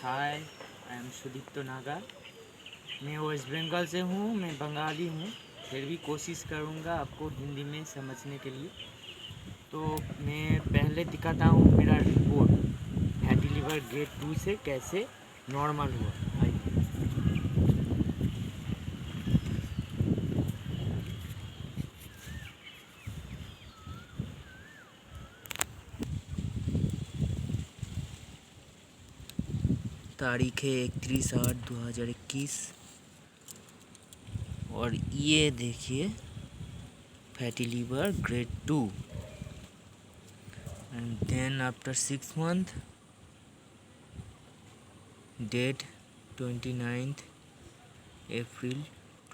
Hi, I am Sudipto Naga. मैं waste Bengal से हूँ, मैं बंगाली हूँ। फिर भी कोशिश करूँगा आपको हिंदी में समझने के लिए। तो मैं पहले दिखाता हूँ मेरा रिपोर्ट, फैटी लिवर ग्रेड 2 से कैसे नॉर्मल हुआ। आइए। तारीख है 31/8/2021 और ये देखिए fatty liver grade 2 and then after 6 months date 29th April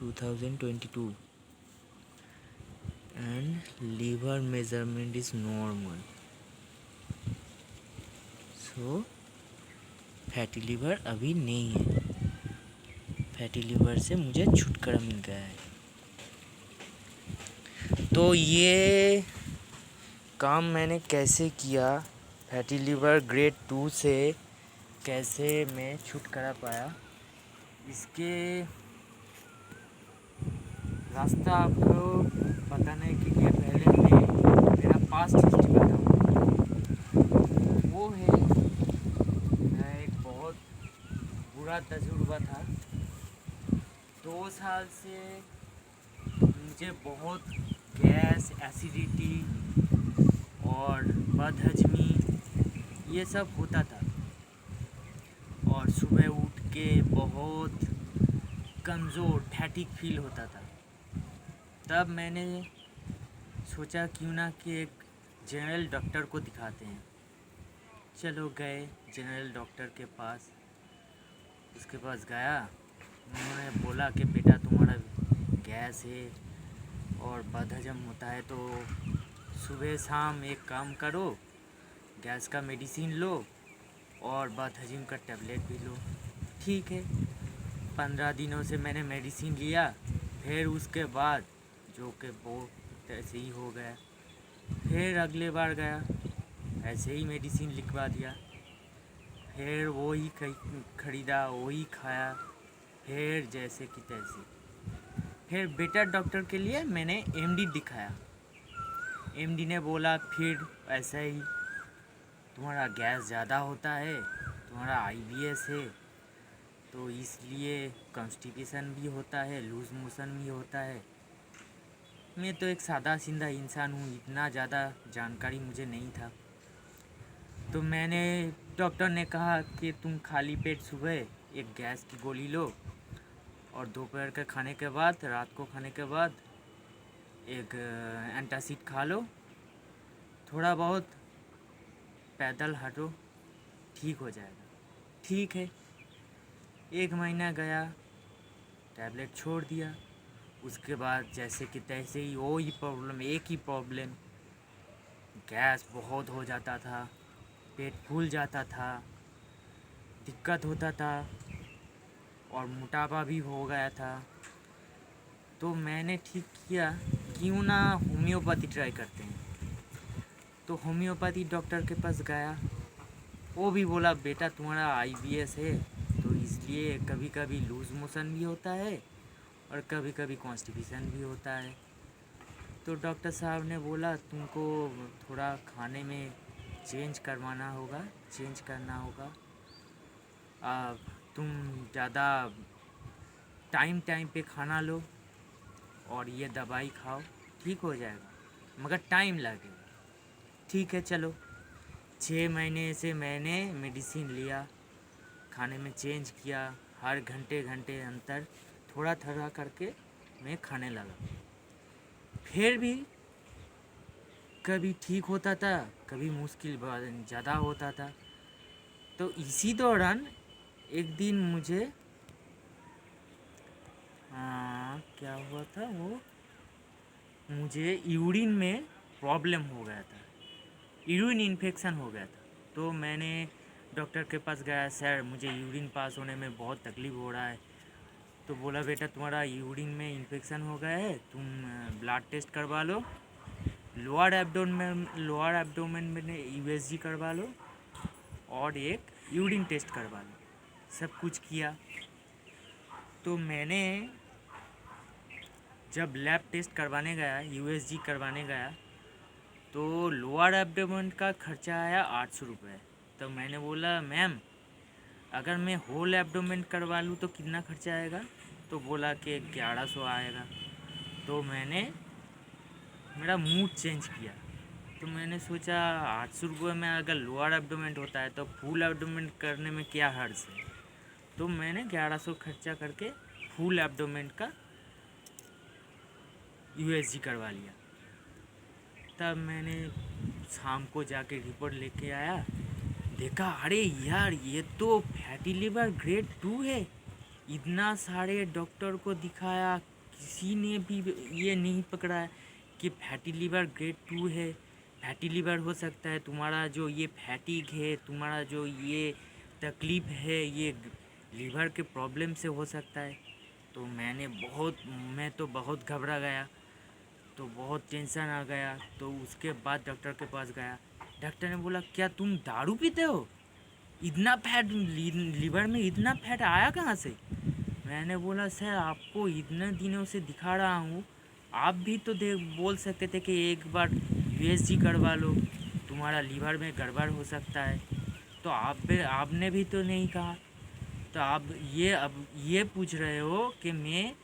2022 and liver measurement is normal. So fatty liver अभी नहीं है। फैटी लिवर से मुझे छुटकारा मिल गया है। तो ये काम मैंने कैसे किया, फैटी लिवर ग्रेड 2 से कैसे मैं छुटकारा पाया, इसके रास्ता आपको पता नहीं कि पहले मैं मेरा पास्ट हिस्ट्री बताऊँ। वो है मेरा एक बहुत बुरा तजुर्बा था। 2 साल से मुझे बहुत गैस, एसिडिटी और बदहजमी ये सब होता था और सुबह उठ के बहुत कमज़ोर फैटिक फील होता था। तब मैंने सोचा क्यों ना कि एक जनरल डॉक्टर को दिखाते हैं। चलो गए जनरल डॉक्टर के पास। उसके पास गया, उन्होंने बोला कि बेटा तुम्हारा गैस है और बदहजम होता है, तो सुबह शाम एक काम करो, गैस का मेडिसिन लो और बदहजम का टैबलेट भी लो। ठीक है, 15 दिनों से मैंने मेडिसिन लिया। फिर उसके बाद जो कि बहुत ऐसे ही हो गया। फिर अगले बार गया, ऐसे ही मेडिसिन लिखवा दिया। फिर वही खरीदा, वही खाया, फिर जैसे कि तैसे। फिर बेटर डॉक्टर के लिए मैंने एमडी दिखाया। एमडी ने बोला फिर ऐसा ही तुम्हारा गैस ज़्यादा होता है, तुम्हारा आईबीएस है, तो इसलिए कॉन्स्टिपेशन भी होता है, लूज़ मोशन भी होता है। मैं तो एक सादा सीधा इंसान हूँ, इतना ज़्यादा जानकारी मुझे नहीं था। तो मैंने डॉक्टर ने कहा कि तुम खाली पेट सुबह एक गैस की गोली लो और दोपहर के खाने के बाद, रात को खाने के बाद एक एंटासिड खा लो, थोड़ा बहुत पैदल हटो, ठीक हो जाएगा। ठीक है, 1 महीना गया, टैबलेट छोड़ दिया। उसके बाद जैसे कि तैसे ही वही प्रॉब्लम, एक ही प्रॉब्लम, गैस बहुत हो जाता था, पेट फूल जाता था, दिक्कत होता था और मोटापा भी हो गया था। तो मैंने ठीक किया क्यों ना होम्योपैथी ट्राई करते हैं। तो होम्योपैथी डॉक्टर के पास गया। वो भी बोला बेटा तुम्हारा आईबीएस है, तो इसलिए कभी कभी लूज़ मोशन भी होता है और कभी कभी कॉन्स्टिपेशन भी होता है। तो डॉक्टर साहब ने बोला तुमको थोड़ा खाने में चेंज करना होगा। तुम ज़्यादा टाइम टाइम पे खाना लो और ये दवाई खाओ, ठीक हो जाएगा, मगर टाइम लगेगा। ठीक है चलो। 6 महीने से मैंने मेडिसिन लिया, खाने में चेंज किया, हर घंटे घंटे अंतर थोड़ा थोड़ा करके मैं खाने लगा। फिर भी कभी ठीक होता था, कभी मुश्किल ज़्यादा होता था। तो इसी दौरान एक दिन मुझे क्या हुआ था, वो मुझे यूरिन में प्रॉब्लम हो गया था, यूरिन इन्फेक्शन हो गया था। तो मैंने डॉक्टर के पास गया, सर मुझे यूरिन पास होने में बहुत तकलीफ़ हो रहा है। तो बोला बेटा तुम्हारा यूरिन में इन्फेक्शन हो गया है, तुम ब्लड टेस्ट करवा लो, लोअर एब्डोमेन में यूएसजी करवा लो और एक यूरिन टेस्ट करवा लो। सब कुछ किया। तो मैंने जब लैब टेस्ट करवाने गया, यूएसजी करवाने गया, तो लोअर एब्डोमेन का खर्चा आया 800 रुपये। तो मैंने बोला मैम अगर मैं होल एब्डोमेन करवा लूँ तो कितना खर्चा आएगा? तो बोला कि 1100 आएगा। तो मैंने मेरा मूड चेंज किया। तो मैंने सोचा 800 रुपये में अगर लोअर एब्डोमेन होता है तो फुल एब्डोमेन करने में क्या हर्ज है। तो मैंने 1100 खर्चा करके फुल एब्डोमेन का यूएसजी करवा लिया। तब मैंने शाम को जाके रिपोर्ट लेके आया, देखा अरे यार ये तो फैटी लिवर ग्रेड 2 है। इतना सारे डॉक्टर को दिखाया, किसी ने भी ये नहीं पकड़ा है कि फैटी लिवर ग्रेड 2 है। फैटी लिवर हो सकता है, तुम्हारा जो ये फैटिक है, तुम्हारा जो ये तकलीफ़ है, ये लीवर के प्रॉब्लम से हो सकता है। तो मैं तो बहुत घबरा गया, तो बहुत टेंशन आ गया। तो उसके बाद डॉक्टर के पास गया। डॉक्टर ने बोला क्या तुम दारू पीते हो? इतना फैट लीवर में इतना फैट आया कहाँ से? मैंने बोला सर आपको इतने दिनों से दिखा रहा हूँ, आप भी तो बोल सकते थे कि एक बार यूएसजी करवा लो, तुम्हारा लीवर में गड़बड़ हो सकता है। तो आपने भी तो नहीं कहा। तो आप अब ये पूछ रहे हो कि मैं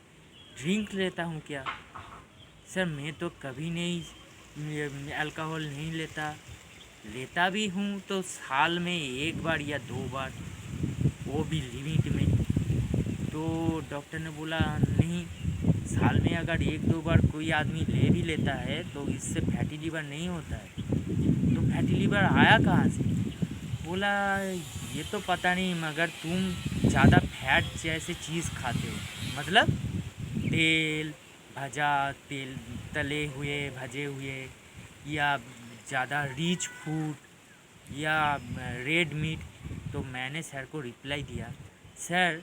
ड्रिंक लेता हूँ क्या? सर मैं तो कभी नहीं अल्कोहल नहीं लेता भी हूँ तो साल में एक बार या 2 बार, वो भी लिमिट में। तो डॉक्टर ने बोला नहीं, साल में अगर 1-2 बार कोई आदमी ले भी लेता है तो इससे फैटी लीवर नहीं होता है। तो फैटी लीवर आया कहाँ से? बोला ये तो पता नहीं, मगर तुम ज़्यादा फैट जैसे चीज़ खाते हो, मतलब तेल तले हुए भजे हुए, या ज़्यादा रिच फूड, या रेड मीट। तो मैंने सर को रिप्लाई दिया, सर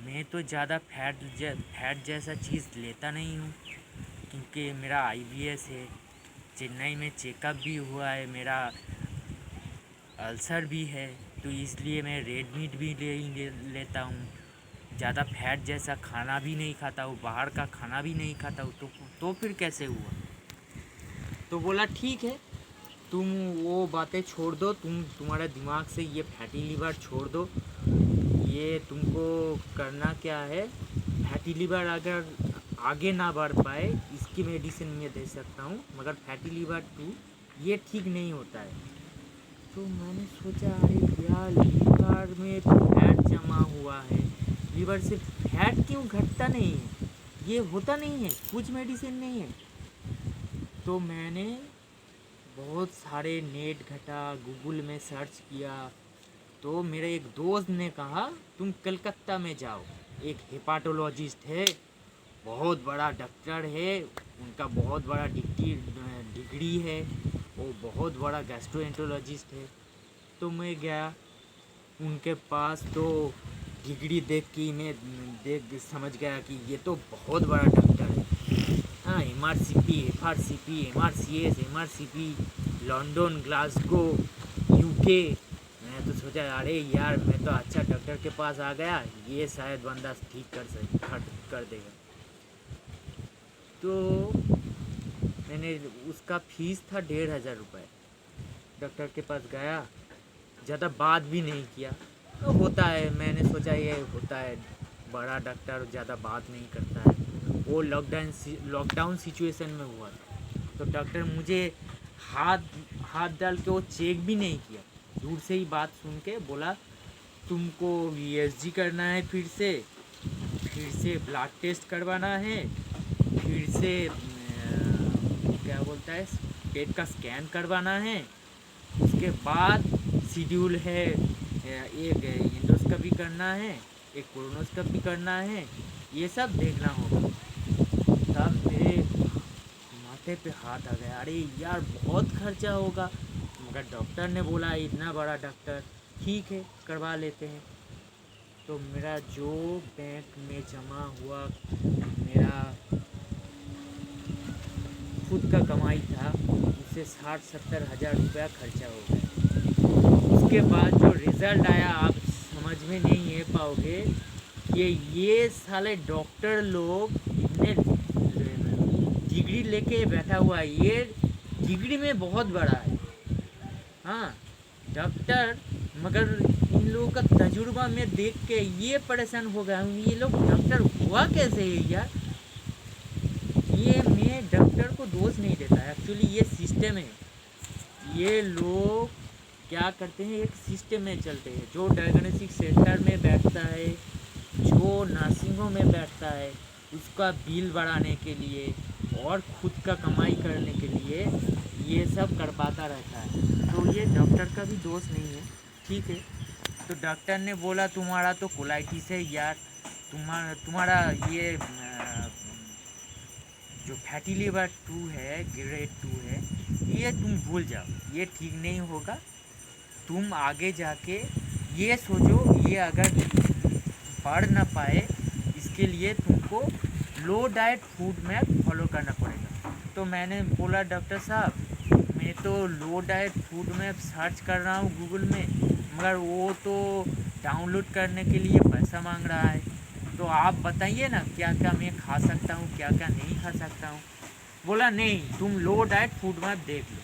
मैं तो ज़्यादा फैट जैसा चीज़ लेता नहीं हूँ, क्योंकि मेरा आईबीएस है, चेन्नई में चेकअप भी हुआ है, मेरा अल्सर भी है, तो इसलिए मैं रेड मीट भी लेता हूँ। ज़्यादा फैट जैसा खाना भी नहीं खाता हूँ, बाहर का खाना भी नहीं खाता हूँ। तो फिर कैसे हुआ? तो बोला ठीक है, तुम वो बातें छोड़ दो, तुम्हारे दिमाग से ये फैटी लीवर छोड़ दो। ये तुमको करना क्या है, फैटी लीवर अगर आगे ना बढ़ पाए इसकी मेडिसिन मैं दे सकता हूँ, मगर फैटी लीवर 2 ये ठीक नहीं होता है। तो मैंने सोचा अरे यार लीवर में फैट जमा हुआ है, लीवर से फैट क्यों घटता नहीं है, ये होता नहीं है, कुछ मेडिसिन नहीं है। तो मैंने बहुत सारे नेट घटा, गूगल में सर्च किया। तो मेरे एक दोस्त ने कहा तुम कलकत्ता में जाओ, एक हेपाटोलॉजिस्ट है, बहुत बड़ा डॉक्टर है, उनका बहुत बड़ा डिग्री है, वो बहुत बड़ा गैस्ट्रोएंटरोलॉजिस्ट है। तो मैं गया उनके पास, तो डिग्री देख के मैं समझ गया कि ये तो बहुत बड़ा डॉक्टर है। हाँ, MRCP, FRCP, MRCS, MRCP, London, Glasgow, UK. मैं तो सोचा अरे यार मैं तो अच्छा डॉक्टर के पास आ गया, ये शायद बंदा ठीक कर देगा। तो मैंने उसका फीस था 1500 रुपये। डॉक्टर के पास गया, ज़्यादा बात भी नहीं किया, तो होता है, मैंने सोचा ये होता है, बड़ा डॉक्टर ज़्यादा बात नहीं करता है। वो लॉकडाउन सिचुएशन में हुआ था। तो डॉक्टर मुझे हाथ डाल के वो चेक भी नहीं किया, दूर से ही बात सुन के बोला तुमको यूएसजी करना है, फिर से ब्लड टेस्ट करवाना है, फिर से क्या बोलता है पेट का स्कैन करवाना है, उसके बाद शेड्यूल है, एक एंडोस्कोपी करना है, एक कोलोनोस्कोपी करना है, ये सब देखना होगा। तब मेरे माथे पे हाथ आ गया, अरे यार बहुत खर्चा होगा, मगर डॉक्टर ने बोला इतना बड़ा डॉक्टर, ठीक है करवा लेते हैं। तो मेरा जो बैंक में जमा हुआ, मेरा खुद का कमाई था, उससे 60-70 हज़ार रुपया खर्चा हो गया। उसके बाद जो रिज़ल्ट आया आप समझ में नहीं पाओगे कि ये साले डॉक्टर लोग इतने डिग्री लेके बैठा हुआ है, ये डिग्री में बहुत बड़ा है। हाँ डॉक्टर, मगर इन लोगों का तजुर्बा में देख के ये परेशान हो गया हूँ, ये लोग डॉक्टर हुआ कैसे है यार। ये मैं डॉक्टर को दोष नहीं देता, एक्चुअली ये सिस्टम है। ये लोग क्या करते हैं, एक सिस्टम में चलते हैं। जो डायग्नोस्टिक सेंटर में बैठता है, जो नर्सिंगों में बैठता है, उसका बिल बढ़ाने के लिए और खुद का कमाई करने के लिए ये सब करवाता रहता है। तो ये डॉक्टर का भी दोष नहीं है, ठीक है। तो डॉक्टर ने बोला तुम्हारा तो कोलाइटिस है यार, तुम्हारा ये जो फैटी लिवर 2 है, ग्रेड 2 है, ये तुम भूल जाओ, ये ठीक नहीं होगा। तुम आगे जाके ये सोचो, ये अगर बढ़ ना पाए इसके लिए तुमको लो डाइट फूड में फॉलो करना पड़ेगा। तो मैंने बोला डॉक्टर साहब मैं तो लो डाइट फूड में सर्च कर रहा हूँ गूगल में, मगर वो तो डाउनलोड करने के लिए पैसा मांग रहा है। तो आप बताइए ना क्या क्या मैं खा सकता हूँ, क्या क्या नहीं खा सकता हूँ। बोला नहीं, तुम लो डाइट फूड में देख लो।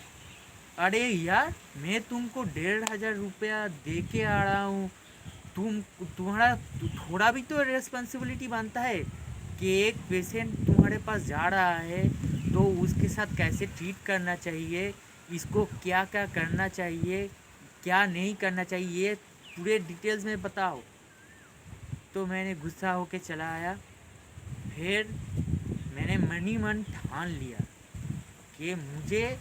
अरे यार मैं तुमको 1500 रुपया दे के आ रहा हूँ, तुम्हारा थोड़ा भी तो रिस्पॉन्सिबिलिटी बनता है कि एक पेशेंट तुम्हारे पास जा रहा है तो उसके साथ कैसे ट्रीट करना चाहिए, इसको क्या क्या करना चाहिए, क्या नहीं करना चाहिए, ये पूरे डिटेल्स में बताओ। तो मैंने गुस्सा होके चला आया। फिर मैंने मन ठान लिया कि मुझे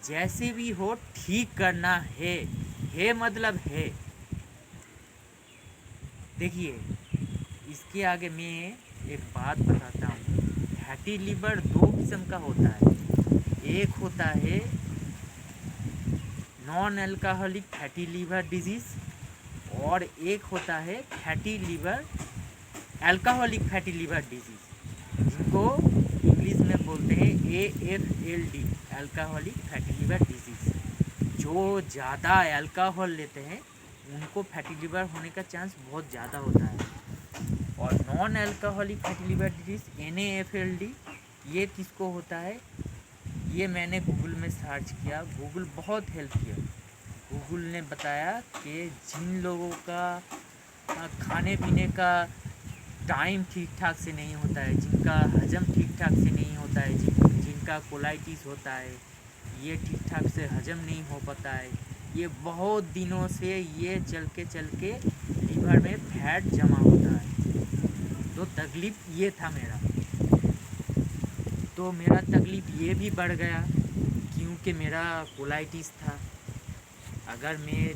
जैसे भी हो ठीक करना है मतलब है। देखिए इसके आगे मैं एक बात बताता हूँ। फैटी लिवर 2 किस्म का होता है। एक होता है non alcoholic fatty liver disease और एक होता है fatty liver alcoholic fatty liver disease, जिनको इंग्लिश में बोलते हैं AFLD, alcoholic fatty liver disease. जो ज़्यादा अल्कोहल लेते हैं उनको फैटी लिवर होने का चांस बहुत ज़्यादा होता है। और non alcoholic fatty liver disease NAFLD, ये किसको होता है, ये मैंने गूगल में सर्च किया, गूगल बहुत हेल्प किया। गूगल ने बताया कि जिन लोगों का खाने पीने का टाइम ठीक ठाक से नहीं होता है, जिनका हजम ठीक ठाक से नहीं होता है, जिनका कोलाइटिस होता है, ये ठीक ठाक से हजम नहीं हो पाता है, ये बहुत दिनों से ये चल के लीवर में फैट जमा होता है। तो तकलीफ़ ये था मेरा, तो मेरा तकलीफ़ ये भी बढ़ गया क्योंकि मेरा कोलाइटिस था। अगर मैं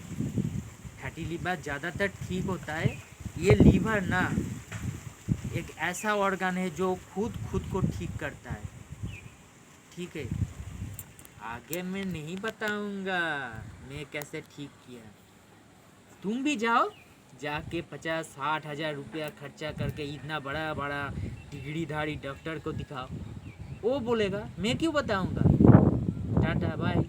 फैटी लिवर ज़्यादातर ठीक होता है, ये लीवर ना एक ऐसा ऑर्गन है जो खुद को ठीक करता है, ठीक है। आगे मैं नहीं बताऊंगा मैं कैसे ठीक किया। तुम भी जाओ, जाके 50-60 हज़ार रुपया खर्चा करके इतना बड़ा बड़ा डिग्रीधारी डॉक्टर को दिखाओ, वो बोलेगा, मैं क्यों बताऊंगा। टाटा बाय।